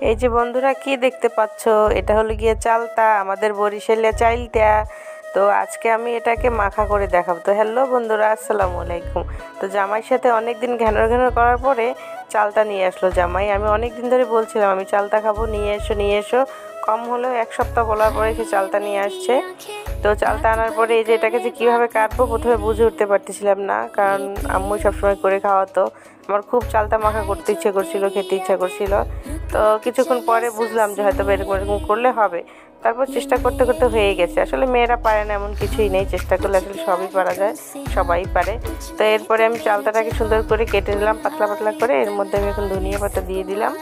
এই যে বন্ধুরা কি দেখতে পাচ্ছ, এটা হলো গিয়ে চালতা, আমাদের বরিশালের চাইলতা। তো আজকে আমি এটাকে মাখা করে দেখাবো। তো হ্যালো বন্ধুরা, আসসালামু আলাইকুম। তো জামাইয়ের সাথে অনেকদিন ঘ্যানর ঘ্যানর করার পরে চালতা নিয়ে আসলো জামাই। আমি অনেক দিন ধরে বলছিলাম আমি চালতা খাবো, নিয়ে এসো নিয়ে এসো। কম হলেও এক সপ্তাহ বলার পরে সে চালতা নিয়ে আসছে। তো চালতা আনার পরে এই যে এটাকে যে কীভাবে কাটবো প্রথমে বুঝে উঠতে পারতেছিলাম না, কারণ আম্মু সবসময় করে খাওয়াতো। আমার খুব চালতা মাখা করতে ইচ্ছে করছিল, খেতে ইচ্ছা করছিল। তো কিছুক্ষণ পরে বুঝলাম যে হয়তো এরকম এরকম করলে হবে। তারপর চেষ্টা করতে করতে হয়ে গেছে। আসলে মেয়েরা পারে না এমন কিছুই নেই, চেষ্টা করলে আসলে সবই পারা যায়, সবাই পারে। তো এরপরে আমি চালতাটাকে সুন্দর করে কেটে নিলাম পাতলা পাতলা করে। এর মধ্যে আমি এখন ধনিয়া পাতা দিয়ে দিলাম,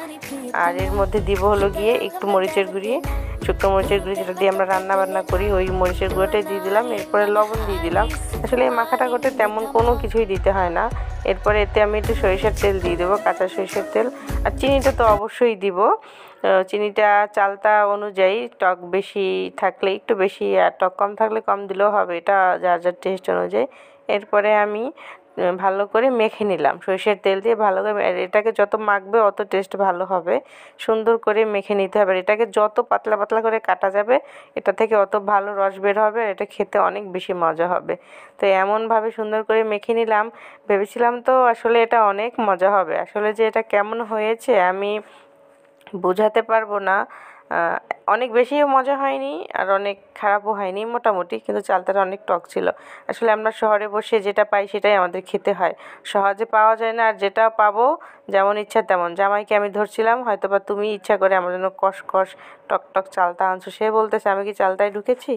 আর এর মধ্যে দিব হলো গিয়ে একটু মরিচের গুঁড়ি, শুকনো মরিচের গুঁড়ি, যেটা দিয়ে আমরা রান্না বান্না করি, ওই মরিচের গুঁড়োটাই দিয়ে দিলাম। এরপরে লবণ দিয়ে দিলাম। আসলে এই মাখাটা করতে তেমন কোনো কিছুই দিতে হয় না। এরপরে এতে আমি একটু সরিষার তেল দিয়ে দেবো, কাঁচা সরিষার তেল। আর চিনিটা তো অবশ্যই দিব। চিনিটা চালতা অনুযায়ী, টক বেশি থাকলে একটু বেশি, আর টক কম থাকলে কম দিলেও হবে, এটা যার যার টেস্ট অনুযায়ী। এরপরে আমি ভালো করে মেখে নিলাম সরিষার তেল দিয়ে। ভালো করে এটাকে যত মাখবে অত টেস্ট ভালো হবে। সুন্দর করে মেখে নিতে হবে। এটাকে যত পাতলা পাতলা করে কাটা যাবে এটা থেকে অত ভালো রস বের হবে, আর এটা খেতে অনেক বেশি মজা হবে। তো এমনভাবে সুন্দর করে মেখে নিলাম। ভেবেছিলাম তো আসলে এটা অনেক মজা হবে, আসলে যে এটা কেমন হয়েছে আমি বোঝাতে পারবো না। অনেক বেশিও মজা হয়নি আর অনেক খারাপও হয়নি, মোটামুটি। কিন্তু চালতাটা অনেক টক ছিল। আসলে আমরা শহরে বসে যেটা পাই সেটাই আমাদের খেতে হয়, সহজে পাওয়া যায় না। আর যেটা পাবো যেমন ইচ্ছা তেমন। জামাইকে আমি ধরছিলাম হয়তো বা তুমি ইচ্ছা করে আমার জন্য কষ কষ টক টক চালতা আনছো, সে বলতেছে আমি কি চালতায় ঢুকেছি।